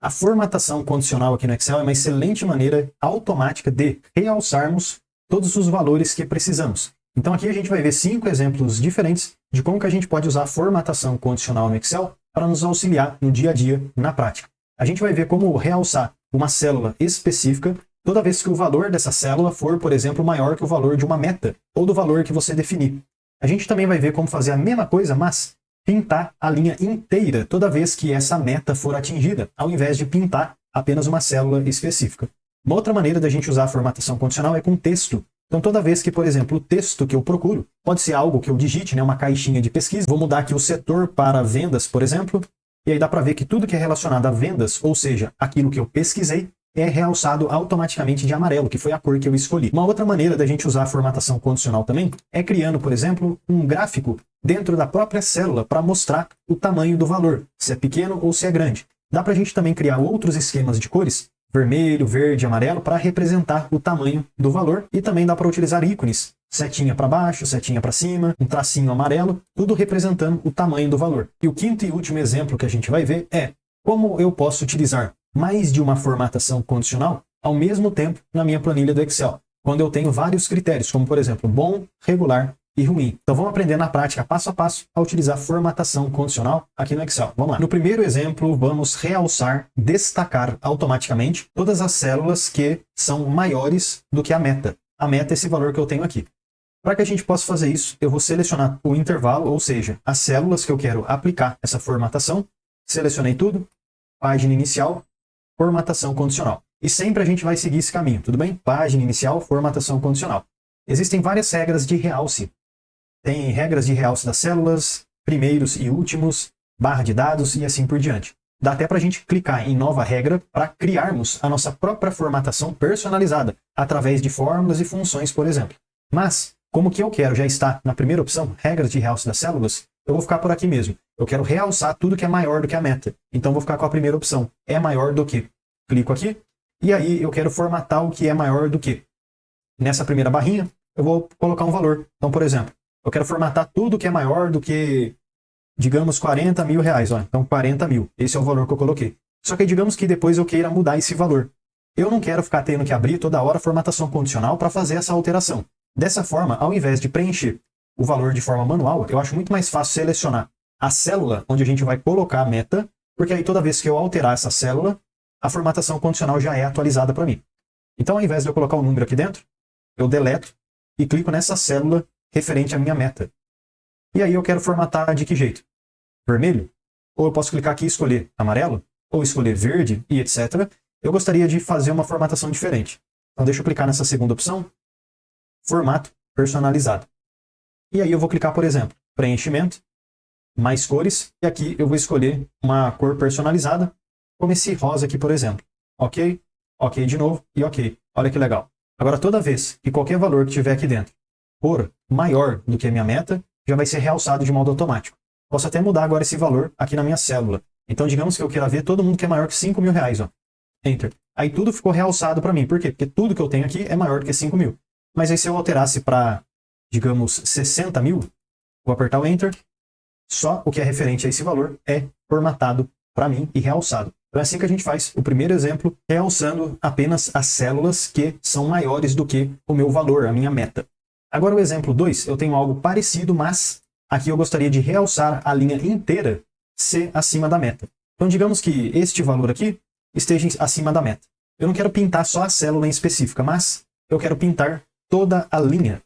A formatação condicional aqui no Excel é uma excelente maneira automática de realçarmos todos os valores que precisamos. Então aqui a gente vai ver 5 exemplos diferentes de como que a gente pode usar a formatação condicional no Excel para nos auxiliar no dia a dia, na prática. A gente vai ver como realçar uma célula específica toda vez que o valor dessa célula for, por exemplo, maior que o valor de uma meta ou do valor que você definir. A gente também vai ver como fazer a mesma coisa, mas pintar a linha inteira toda vez que essa meta for atingida, ao invés de pintar apenas uma célula específica. Uma outra maneira da gente usar a formatação condicional é com texto. Então toda vez que, por exemplo, o texto que eu procuro, pode ser algo que eu digite, uma caixinha de pesquisa, vou mudar aqui o setor para vendas, por exemplo, e aí dá para ver que tudo que é relacionado a vendas, ou seja, aquilo que eu pesquisei, é realçado automaticamente de amarelo, que foi a cor que eu escolhi. Uma outra maneira da gente usar a formatação condicional também é criando, por exemplo, um gráfico dentro da própria célula para mostrar o tamanho do valor, se é pequeno ou se é grande. Dá para a gente também criar outros esquemas de cores, vermelho, verde, amarelo, para representar o tamanho do valor, e também dá para utilizar ícones, setinha para baixo, setinha para cima, um tracinho amarelo, tudo representando o tamanho do valor. E o quinto e último exemplo que a gente vai ver é como eu posso utilizar mais de uma formatação condicional ao mesmo tempo na minha planilha do Excel, quando eu tenho vários critérios, como por exemplo, bom, regular e ruim. Então vamos aprender na prática, passo a passo, a utilizar formatação condicional aqui no Excel. Vamos lá. No primeiro exemplo, vamos realçar, destacar automaticamente todas as células que são maiores do que a meta. A meta é esse valor que eu tenho aqui. Para que a gente possa fazer isso, eu vou selecionar o intervalo, ou seja, as células que eu quero aplicar essa formatação. Selecionei tudo, página inicial, formatação condicional. E sempre a gente vai seguir esse caminho, tudo bem? Página inicial, formatação condicional. Existem várias regras de realce. Tem regras de realce das células, primeiros e últimos, barra de dados e assim por diante. Dá até para a gente clicar em nova regra para criarmos a nossa própria formatação personalizada, através de fórmulas e funções, por exemplo. Mas, como que eu quero já está na primeira opção, regras de realce das células, eu vou ficar por aqui mesmo. Eu quero realçar tudo que é maior do que a meta. Então vou ficar com a primeira opção, é maior do que. Clico aqui, e aí eu quero formatar o que é maior do que. Nessa primeira barrinha, eu vou colocar um valor. Então, por exemplo, eu quero formatar tudo que é maior do que, digamos, 40 mil reais. Ó. Então, 40 mil. Esse é o valor que eu coloquei. Só que digamos que depois eu queira mudar esse valor. Eu não quero ficar tendo que abrir toda hora a formatação condicional para fazer essa alteração. Dessa forma, ao invés de preencher o valor de forma manual, eu acho muito mais fácil selecionar a célula onde a gente vai colocar a meta, porque aí toda vez que eu alterar essa célula, a formatação condicional já é atualizada para mim. Então, ao invés de eu colocar um número aqui dentro, eu deleto e clico nessa célula referente à minha meta. E aí eu quero formatar de que jeito? Vermelho? Ou eu posso clicar aqui e escolher amarelo? Ou escolher verde e etc. Eu gostaria de fazer uma formatação diferente. Então deixa eu clicar nessa segunda opção, formato personalizado. E aí eu vou clicar, por exemplo, preenchimento, mais cores, e aqui eu vou escolher uma cor personalizada, como esse rosa aqui, por exemplo. Ok, ok de novo e ok. Olha que legal. Agora toda vez que qualquer valor que tiver aqui dentro for maior do que a minha meta, já vai ser realçado de modo automático. Posso até mudar agora esse valor aqui na minha célula. Então digamos que eu queira ver todo mundo que é maior que 5 mil reais. Ó. Enter. Aí tudo ficou realçado para mim. Por quê? Porque tudo que eu tenho aqui é maior do que 5 mil. Mas aí se eu alterasse para, digamos, 60 mil, vou apertar o Enter, só o que é referente a esse valor é formatado para mim e realçado. Então é assim que a gente faz o primeiro exemplo, realçando apenas as células que são maiores do que o meu valor, a minha meta. Agora o exemplo 2, eu tenho algo parecido, mas aqui eu gostaria de realçar a linha inteira ser acima da meta. Então digamos que este valor aqui esteja acima da meta. Eu não quero pintar só a célula em específica, mas eu quero pintar toda a linha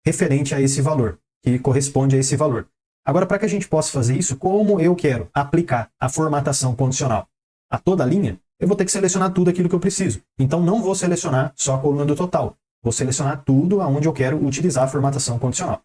referente a esse valor, que corresponde a esse valor. Agora, para que a gente possa fazer isso, como eu quero aplicar a formatação condicional a toda a linha, eu vou ter que selecionar tudo aquilo que eu preciso. Então, não vou selecionar só a coluna do total. Vou selecionar tudo aonde eu quero utilizar a formatação condicional.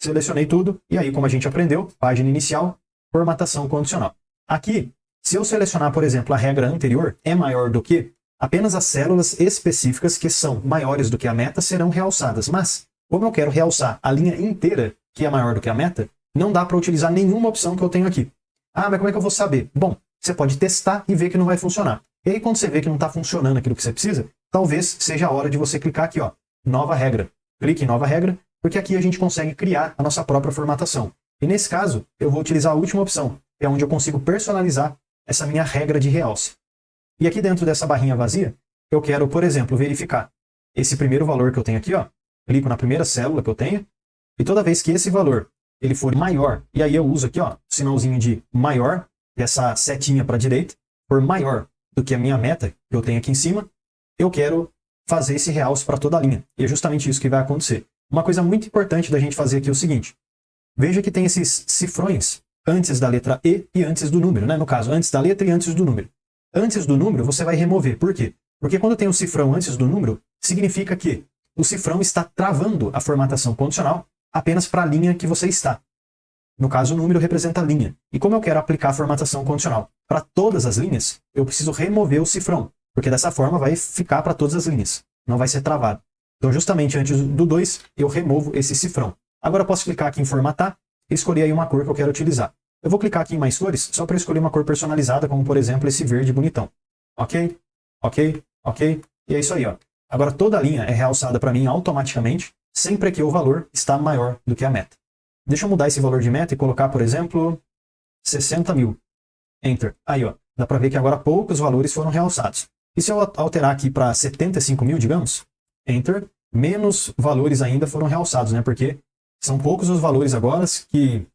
Selecionei tudo, e aí, como a gente aprendeu, página inicial, formatação condicional. Aqui, se eu selecionar, por exemplo, a regra anterior, é maior do que, apenas as células específicas que são maiores do que a meta serão realçadas. Mas, como eu quero realçar a linha inteira, que é maior do que a meta, não dá para utilizar nenhuma opção que eu tenho aqui. Ah, mas como é que eu vou saber? Bom, você pode testar e ver que não vai funcionar. E aí, quando você vê que não está funcionando aquilo que você precisa, talvez seja a hora de você clicar aqui, ó, nova regra. Clique em nova regra, porque aqui a gente consegue criar a nossa própria formatação. E nesse caso, eu vou utilizar a última opção, que é onde eu consigo personalizar essa minha regra de realce. E aqui dentro dessa barrinha vazia, eu quero, por exemplo, verificar esse primeiro valor que eu tenho aqui, ó. Clico na primeira célula que eu tenho, e toda vez que esse valor ele for maior, e aí eu uso aqui, ó, o sinalzinho de maior, essa setinha para a direita, for maior do que a minha meta que eu tenho aqui em cima, eu quero fazer esse realce para toda a linha. E é justamente isso que vai acontecer. Uma coisa muito importante da gente fazer aqui é o seguinte. Veja que tem esses cifrões antes da letra E e antes do número, né? No caso, antes da letra e antes do número. Antes do número, você vai remover. Por quê? Porque quando tem o cifrão antes do número, significa que o cifrão está travando a formatação condicional apenas para a linha que você está. No caso, o número representa a linha. E como eu quero aplicar a formatação condicional para todas as linhas, eu preciso remover o cifrão, porque dessa forma vai ficar para todas as linhas. Não vai ser travado. Então, justamente antes do 2, eu removo esse cifrão. Agora eu posso clicar aqui em formatar e escolher aí uma cor que eu quero utilizar. Eu vou clicar aqui em mais cores, só para escolher uma cor personalizada, como por exemplo esse verde bonitão. Ok? Ok? Ok? E é isso aí, ó. Agora toda a linha é realçada para mim automaticamente, sempre que o valor está maior do que a meta. Deixa eu mudar esse valor de meta e colocar, por exemplo, 60 mil. Enter. Aí, ó. Dá para ver que agora poucos valores foram realçados. E se eu alterar aqui para 75 mil, digamos, Enter, menos valores ainda foram realçados, né? Porque são poucos os valores agora que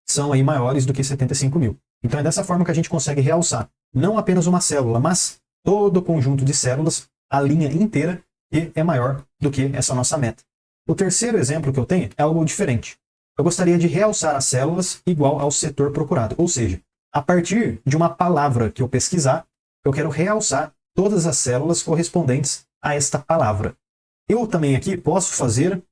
são aí maiores do que 75 mil. Então é dessa forma que a gente consegue realçar não apenas uma célula, mas todo o conjunto de células, a linha inteira, que é maior do que essa nossa meta. O terceiro exemplo que eu tenho é algo diferente. Eu gostaria de realçar as células igual ao setor procurado. Ou seja, a partir de uma palavra que eu pesquisar, eu quero realçar todas as células correspondentes a esta palavra. Eu também aqui posso fazer,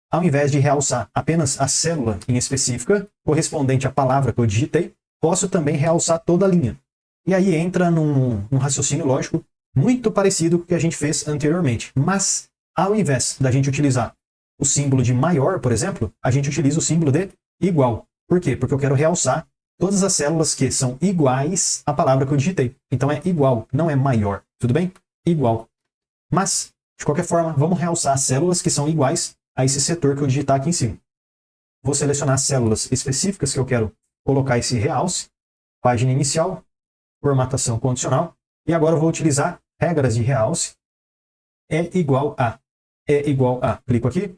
ao invés de realçar apenas a célula em específica, correspondente à palavra que eu digitei, posso também realçar toda a linha. E aí entra num raciocínio lógico muito parecido com o que a gente fez anteriormente. Mas, ao invés da gente utilizar o símbolo de maior, por exemplo, a gente utiliza o símbolo de igual. Por quê? Porque eu quero realçar todas as células que são iguais à palavra que eu digitei. Então é igual, não é maior. Tudo bem? Igual. Mas, de qualquer forma, vamos realçar as células que são iguais a esse setor que eu digitar aqui em cima. Vou selecionar as células específicas que eu quero colocar esse realce, página inicial, formatação condicional, e agora eu vou utilizar regras de realce, é igual a. É igual a. Clico aqui,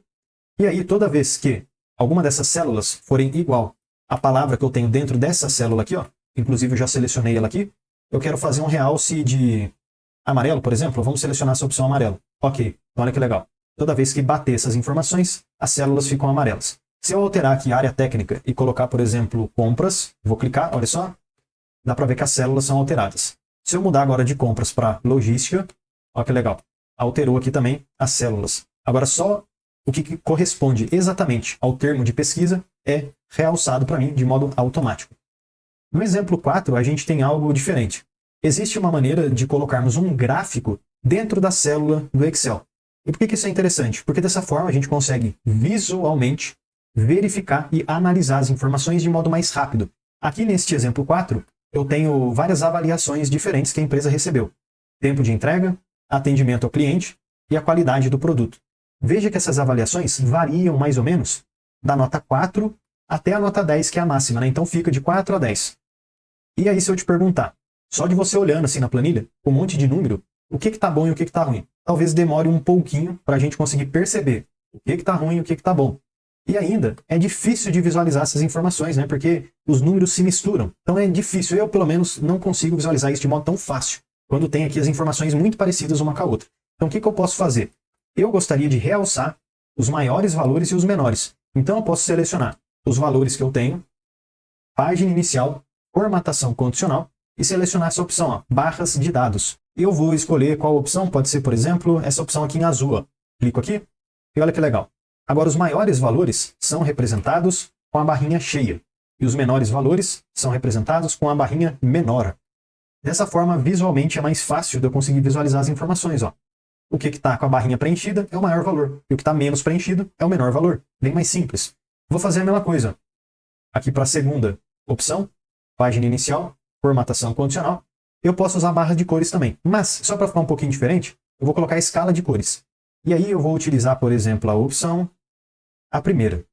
e aí toda vez que alguma dessas células forem igual à palavra que eu tenho dentro dessa célula aqui, ó, inclusive eu já selecionei ela aqui, eu quero fazer um realce de amarelo, por exemplo, vamos selecionar essa opção amarelo. Ok, olha que legal. Toda vez que bater essas informações, as células ficam amarelas. Se eu alterar aqui a área técnica e colocar, por exemplo, compras, vou clicar, olha só, dá para ver que as células são alteradas. Se eu mudar agora de compras para logística, olha que legal, alterou aqui também as células. Agora só o que corresponde exatamente ao termo de pesquisa é realçado para mim de modo automático. No exemplo 4, a gente tem algo diferente. Existe uma maneira de colocarmos um gráfico dentro da célula do Excel. E por que isso é interessante? Porque dessa forma a gente consegue visualmente verificar e analisar as informações de modo mais rápido. Aqui neste exemplo 4, eu tenho várias avaliações diferentes que a empresa recebeu. Tempo de entrega, atendimento ao cliente e a qualidade do produto. Veja que essas avaliações variam mais ou menos da nota 4 até a nota 10, que é a máxima, né? Então fica de 4 a 10. E aí se eu te perguntar, só de você olhando assim na planilha, um monte de número, o que está bom e o que está ruim? Talvez demore um pouquinho para a gente conseguir perceber o que está ruim e o que está bom. E ainda é difícil de visualizar essas informações, né? Porque os números se misturam. Então é difícil, eu pelo menos não consigo visualizar isso de modo tão fácil, quando tem aqui as informações muito parecidas uma com a outra. Então o que eu posso fazer? Eu gostaria de realçar os maiores valores e os menores. Então eu posso selecionar os valores que eu tenho, página inicial, formatação condicional, e selecionar essa opção, ó, barras de dados. Eu vou escolher qual opção, pode ser, por exemplo, essa opção aqui em azul. Ó. Clico aqui e olha que legal. Agora os maiores valores são representados com a barrinha cheia e os menores valores são representados com a barrinha menor. Dessa forma, visualmente é mais fácil de eu conseguir visualizar as informações. Ó. O que está com a barrinha preenchida é o maior valor e o que está menos preenchido é o menor valor. Bem mais simples. Vou fazer a mesma coisa. Aqui para a segunda opção, página inicial, formatação condicional, eu posso usar barras de cores também. Mas, só para ficar um pouquinho diferente, eu vou colocar a escala de cores. E aí eu vou utilizar, por exemplo, a opção, a primeira.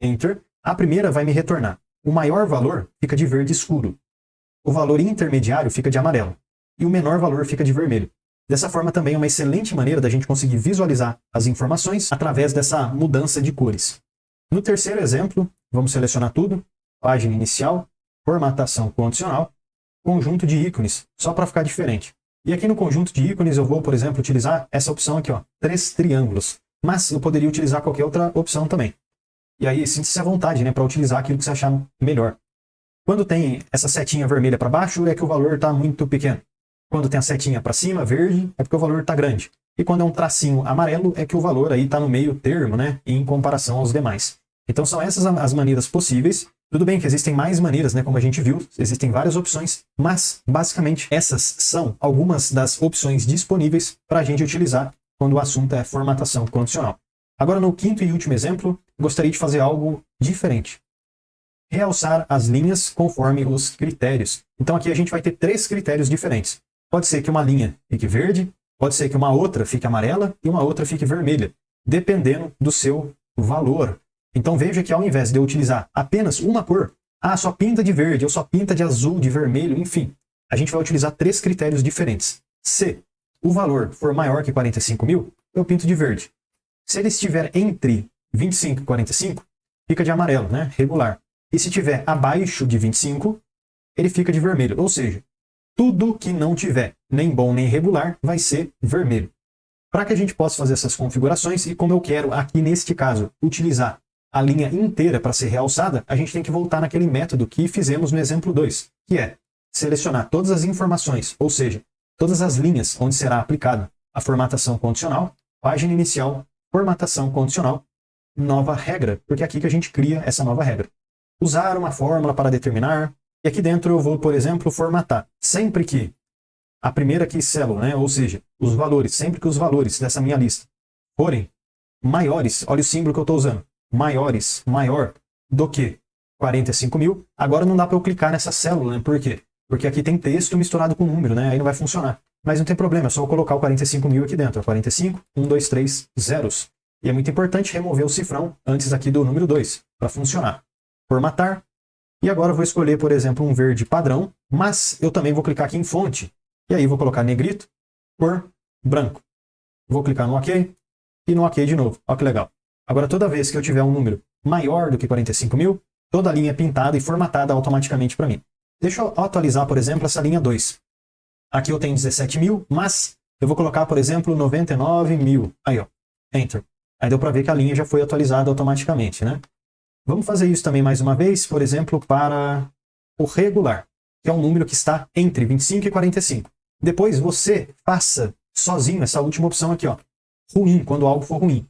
Enter. A primeira vai me retornar. O maior valor fica de verde escuro. o valor intermediário fica de amarelo e o menor valor fica de vermelho. Dessa forma também é uma excelente maneira da gente conseguir visualizar as informações através dessa mudança de cores. No terceiro exemplo, vamos selecionar tudo, página inicial, formatação condicional, conjunto de ícones, só para ficar diferente. E aqui no conjunto de ícones eu vou, por exemplo, utilizar essa opção aqui, ó, 3 triângulos. Mas eu poderia utilizar qualquer outra opção também. E aí, sinta-se à vontade, né, para utilizar aquilo que você achar melhor. Quando tem essa setinha vermelha para baixo, é que o valor está muito pequeno. Quando tem a setinha para cima, verde, é porque o valor está grande. E quando é um tracinho amarelo, é que o valor aí está no meio termo, né, em comparação aos demais. Então são essas as maneiras possíveis. Tudo bem que existem mais maneiras, né, como a gente viu, existem várias opções, mas basicamente essas são algumas das opções disponíveis para a gente utilizar quando o assunto é formatação condicional. Agora, no quinto e último exemplo, gostaria de fazer algo diferente. Realçar as linhas conforme os critérios. Então aqui a gente vai ter 3 critérios diferentes. Pode ser que uma linha fique verde, pode ser que uma outra fique amarela e uma outra fique vermelha, dependendo do seu valor. Então veja que ao invés de eu utilizar apenas uma cor, só pinta de verde, ou só pinta de azul, de vermelho, enfim, a gente vai utilizar 3 critérios diferentes. Se o valor for maior que 45 mil, eu pinto de verde. Se ele estiver entre 25 e 45, fica de amarelo, né? Regular. E se estiver abaixo de 25, ele fica de vermelho. Ou seja, tudo que não tiver nem bom nem regular vai ser vermelho. Para que a gente possa fazer essas configurações, e como eu quero aqui neste caso utilizar a linha inteira para ser realçada, a gente tem que voltar naquele método que fizemos no exemplo 2, que é selecionar todas as informações, ou seja, todas as linhas onde será aplicada a formatação condicional, página inicial, formatação condicional, nova regra, porque é aqui que a gente cria essa nova regra. Usar uma fórmula para determinar, e aqui dentro eu vou, por exemplo, formatar. Sempre que a primeira aqui célula, né, ou seja, os valores, sempre que os valores dessa minha lista forem maiores, olha o símbolo que eu estou usando, maior do que 45 mil, agora não dá para eu clicar nessa célula, né? Por quê? Porque aqui tem texto misturado com número, né? Aí não vai funcionar. Mas não tem problema, é só eu colocar o 45 mil aqui dentro. 45, 1, 2, 3, zeros. E é muito importante remover o cifrão antes aqui do número 2, para funcionar. Formatar. E agora eu vou escolher, por exemplo, um verde padrão, mas eu também vou clicar aqui em fonte. E aí vou colocar negrito, cor branco. Vou clicar no OK e no OK de novo. Olha que legal. Agora toda vez que eu tiver um número maior do que 45 mil, toda a linha é pintada e formatada automaticamente para mim. Deixa eu atualizar, por exemplo, essa linha 2. Aqui eu tenho 17 mil, mas eu vou colocar, por exemplo, 99 mil. Aí, ó, Enter. Aí deu para ver que a linha já foi atualizada automaticamente, né? Vamos fazer isso também mais uma vez, por exemplo, para o regular, que é um número que está entre 25 e 45. Depois você faça sozinho essa última opção aqui, ó, ruim, quando algo for ruim.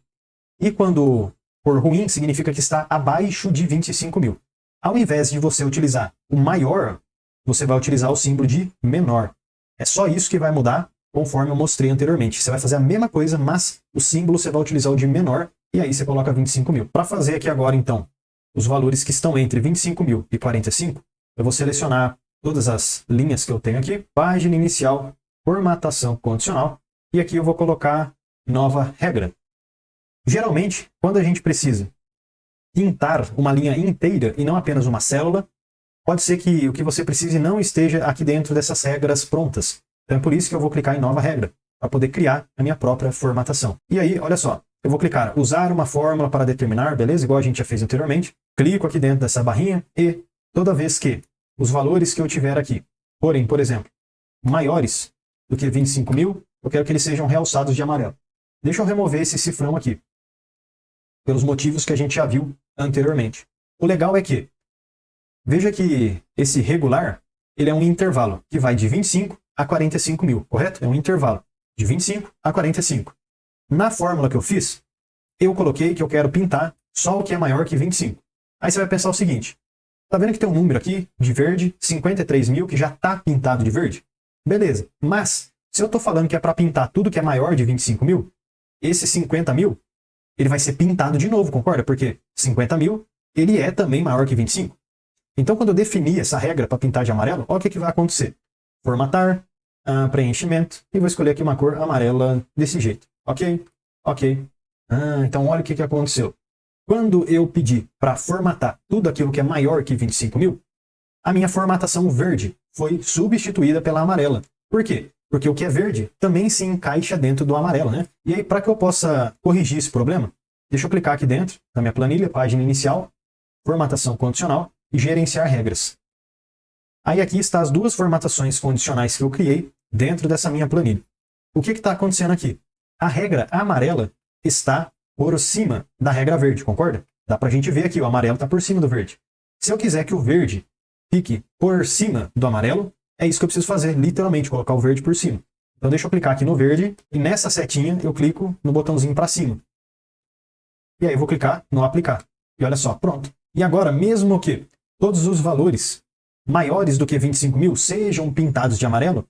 E quando for ruim, significa que está abaixo de 25 mil. Ao invés de você utilizar o maior, você vai utilizar o símbolo de menor. É só isso que vai mudar conforme eu mostrei anteriormente. Você vai fazer a mesma coisa, mas o símbolo você vai utilizar o de menor e aí você coloca 25 mil. Para fazer aqui agora, então, os valores que estão entre 25 mil e 45, eu vou selecionar todas as linhas que eu tenho aqui, página inicial, formatação condicional, e aqui eu vou colocar nova regra. Geralmente, quando a gente precisa pintar uma linha inteira e não apenas uma célula, pode ser que o que você precise não esteja aqui dentro dessas regras prontas. Então é por isso que eu vou clicar em nova regra, para poder criar a minha própria formatação. E aí, olha só, eu vou clicar usar uma fórmula para determinar, beleza? Igual a gente já fez anteriormente. Clico aqui dentro dessa barrinha e toda vez que os valores que eu tiver aqui forem, por exemplo, maiores do que 25 mil, eu quero que eles sejam realçados de amarelo. Deixa eu remover esse cifrão aqui, pelos motivos que a gente já viu anteriormente. O legal é que, veja que esse regular, ele é um intervalo que vai de 25 a 45 mil, correto? É um intervalo de 25 a 45. Na fórmula que eu fiz, eu coloquei que eu quero pintar só o que é maior que 25. Aí você vai pensar o seguinte, tá vendo que tem um número aqui de verde, 53 mil, que já está pintado de verde? Beleza, mas se eu estou falando que é para pintar tudo que é maior de 25 mil, esse 50 mil, ele vai ser pintado de novo, concorda? Porque 50 mil, ele é também maior que 25. Então, quando eu definir essa regra para pintar de amarelo, olha o que vai acontecer. Formatar, preenchimento, e vou escolher aqui uma cor amarela desse jeito. Ok? Ok. Então, olha o que aconteceu. Quando eu pedi para formatar tudo aquilo que é maior que 25 mil, a minha formatação verde foi substituída pela amarela. Por quê? Porque o que é verde também se encaixa dentro do amarelo, né? E aí, para que eu possa corrigir esse problema, deixa eu clicar aqui dentro da minha planilha, página inicial, formatação condicional e gerenciar regras. Aí aqui estão as duas formatações condicionais que eu criei dentro dessa minha planilha. O que está acontecendo aqui? A regra amarela está por cima da regra verde, concorda? Dá pra gente ver aqui, o amarelo está por cima do verde. Se eu quiser que o verde fique por cima do amarelo, é isso que eu preciso fazer, literalmente, colocar o verde por cima. Então deixa eu clicar aqui no verde, e nessa setinha eu clico no botãozinho para cima. E aí eu vou clicar no aplicar. E olha só, pronto. E agora, mesmo que todos os valores maiores do que 25.000 sejam pintados de amarelo,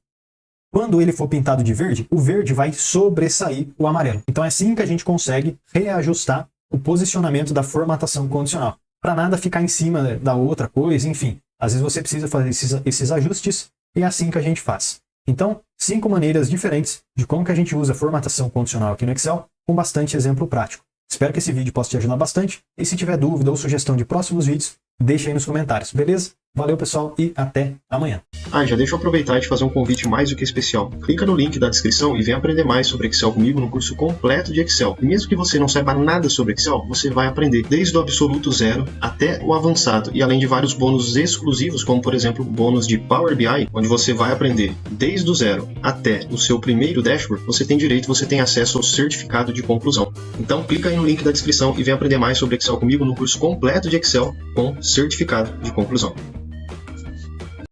quando ele for pintado de verde, o verde vai sobressair o amarelo. Então é assim que a gente consegue reajustar o posicionamento da formatação condicional, para nada ficar em cima da outra coisa, enfim. Às vezes você precisa fazer esses ajustes e é assim que a gente faz. Então, 5 maneiras diferentes de como que a gente usa formatação condicional aqui no Excel, com bastante exemplo prático. Espero que esse vídeo possa te ajudar bastante, e se tiver dúvida ou sugestão de próximos vídeos, deixa aí nos comentários, beleza? Valeu, pessoal, e até amanhã. Já deixa eu aproveitar e te fazer um convite mais do que especial. Clica no link da descrição e vem aprender mais sobre Excel comigo no curso completo de Excel. E mesmo que você não saiba nada sobre Excel, você vai aprender desde o absoluto zero até o avançado. E além de vários bônus exclusivos, como por exemplo o bônus de Power BI, onde você vai aprender desde o zero até o seu primeiro dashboard, você tem acesso ao certificado de conclusão. Então clica aí no link da descrição e vem aprender mais sobre Excel comigo no curso completo de Excel com certificado de conclusão.